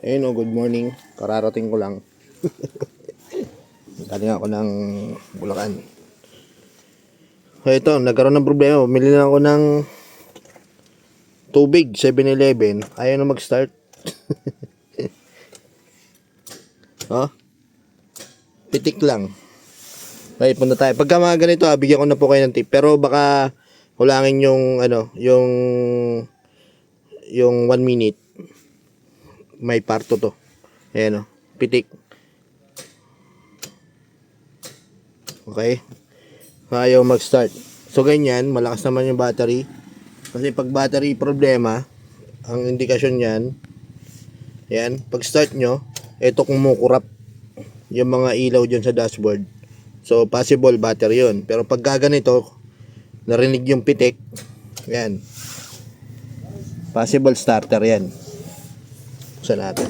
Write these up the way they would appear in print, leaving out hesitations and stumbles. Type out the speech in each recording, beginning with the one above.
Ayun good morning. Kararating ko lang. Galing ako ng Bulacan. So ito, nagkaroon ng problema. Bumili na ako ng tubig, 7-Eleven. Ayaw na mag-start. Oh, pitik lang. Okay, punta tayo. Pagka mga ganito, bigyan ko na po kayo ng tip. Pero baka kulangin yung yung 1 minute. May parto to. Ayan pitik. Okay? Ayaw mag-start. So ganyan, malakas naman yung battery. Kasi pag battery problema, ang indikasyon yan, yan, pag start nyo, ito kumukurap yung mga ilaw dyan sa dashboard. So possible battery yun. Pero pag gaganito, narinig yung pitik, yan, possible starter yan. Buksan natin.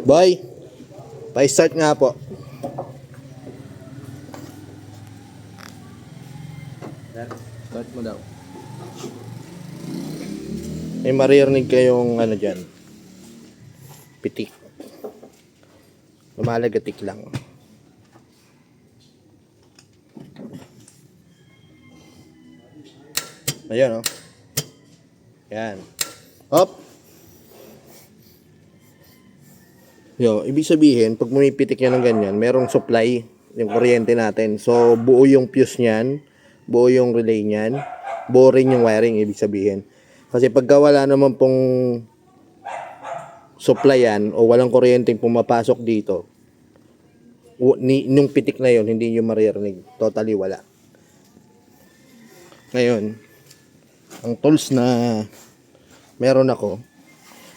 Boy, pa-start nga po. Start mo daw. May maririnig kayong dyan. Pitik. Lumalagatik lang. Ayan Yan. Hop. Ibig sabihin, pag pumipitik yan ng ganyan, merong supply yung kuryente natin. So, buo yung fuse niyan, buo yung relay niyan, buo rin yung wiring, ibig sabihin. Kasi pagka wala naman pong supply yan, o walang kuryenteng pumapasok dito, nung pitik na yon hindi nyo maririnig. Totally wala. Ngayon, ang tools na meron ako,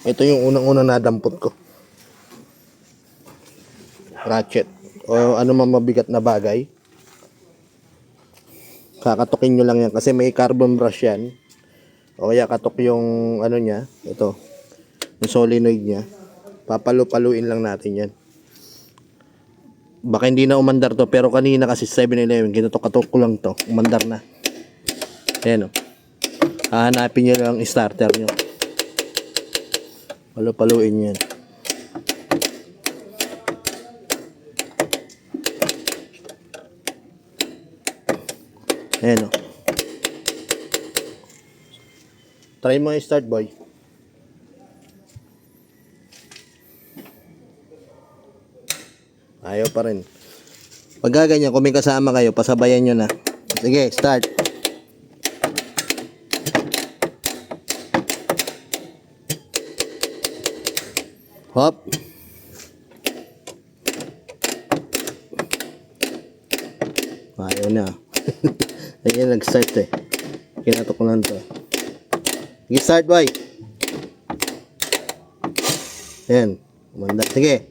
ito yung unang-unang nadampot ko. Ratchet o ano man mabigat na bagay, kakatukin nyo lang yan kasi may carbon brush yan, o kaya katok yung niya, ito yung solenoid nya, papaluin lang natin yan. Baka hindi na umandar to, pero kanina kasi 7-Eleven ginatok-katok ko lang to, umandar na. Ayan hahanapin nyo lang starter nyo, paluin yan. Ayan try mo yung start, boy. Ayaw pa rin. Pag gaganyan, kung may kasama kayo, pasabayan nyo na. Sige, start. Hop. Ayaw na. Ayan, nag-start kinatok ko lang to. Sige, start, boy. Ayan, umanda. Sige.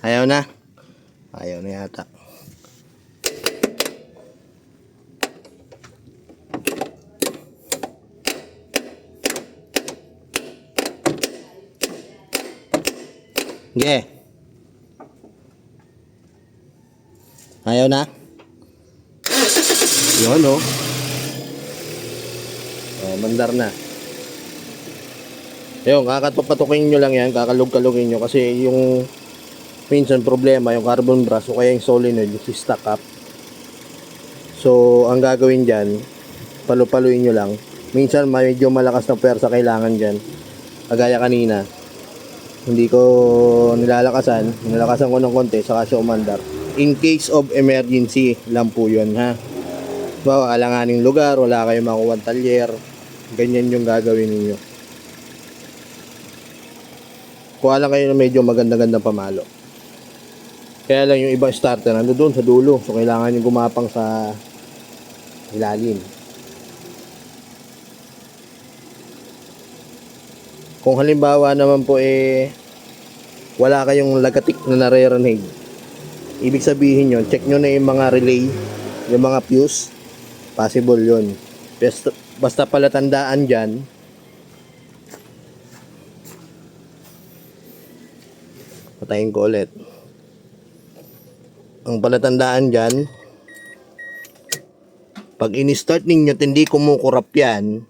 Ayaw na. Ayaw na yata. Sige. Ayaw na. Yun mandar na. Yun, kakatukin nyo lang yan, kakalug-kalugin nyo kasi yung minsan problema yung carbon brush o kaya yung solenoid yung stack up. So ang gagawin dyan, paluin nyo lang. Minsan medyo malakas na pwersa kailangan dyan, kagaya kanina hindi ko nilakasan ko ng konti saka siya umandar. In case of emergency lang po yun bawa alanganing lugar, wala kayong makuha talyer, ganyan yung gagawin ninyo. Kuha lang kayo na medyo maganda-gandang pamalo. Kaya lang yung ibang starter nando doon sa dulo, so kailangan yung gumapang sa ilalim. Kung halimbawa naman po wala kayong lagatik na naririnig, ibig sabihin yun, check nyo na yung mga relay, yung mga fuse, possible yun. Basta palatandaan dyan, Patayin ko ulit. Ang palatandaan dyan, pag in-start ninyo at hindi kumukurap yan,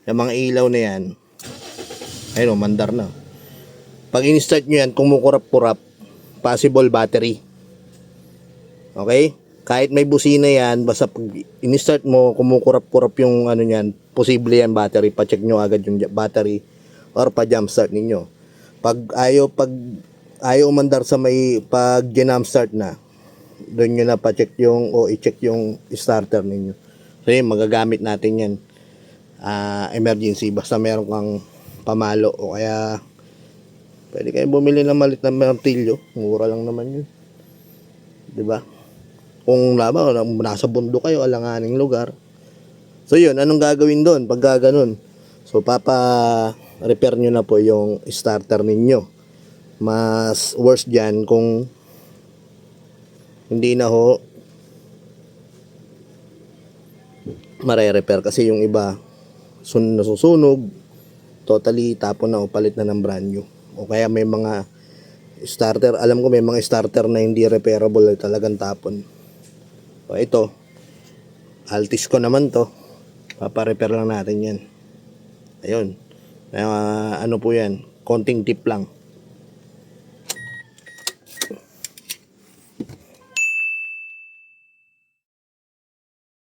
yung mga ilaw na yan, ayun o, mandar na. Pag in-start nyo yan, kumukurap-kurap, possible battery. Okay? Kahit may busina yan, basta pag in-start mo, kumukurap-kurap yung ano yan, posible yan battery. Pa-check nyo agad yung battery or pa-jump start ninyo. Pag ayaw umandar sa may pag jump start na, doon nyo na pa-check yung o i-check yung starter ninyo. So yun, magagamit natin yan. Emergency, basta meron kang pamalo o kaya pwede kayo bumili ng malit na martilyo. Mura lang naman yun. 'Di ba? Kung nasa bundok kayo, alanganing lugar. So yun, anong gagawin doon pag ganoon? So repair nyo na po yung starter ninyo. Mas worse dyan kung hindi na ho mare-repair kasi yung iba nasusunog, totally tapon na o palit na ng brand new. O kaya may mga starter, alam ko may mga starter na hindi repairable, talagang tapon. O ito, Altis ko naman to, papa-repair lang natin yan. Ayun, ano po yan, konting tip lang.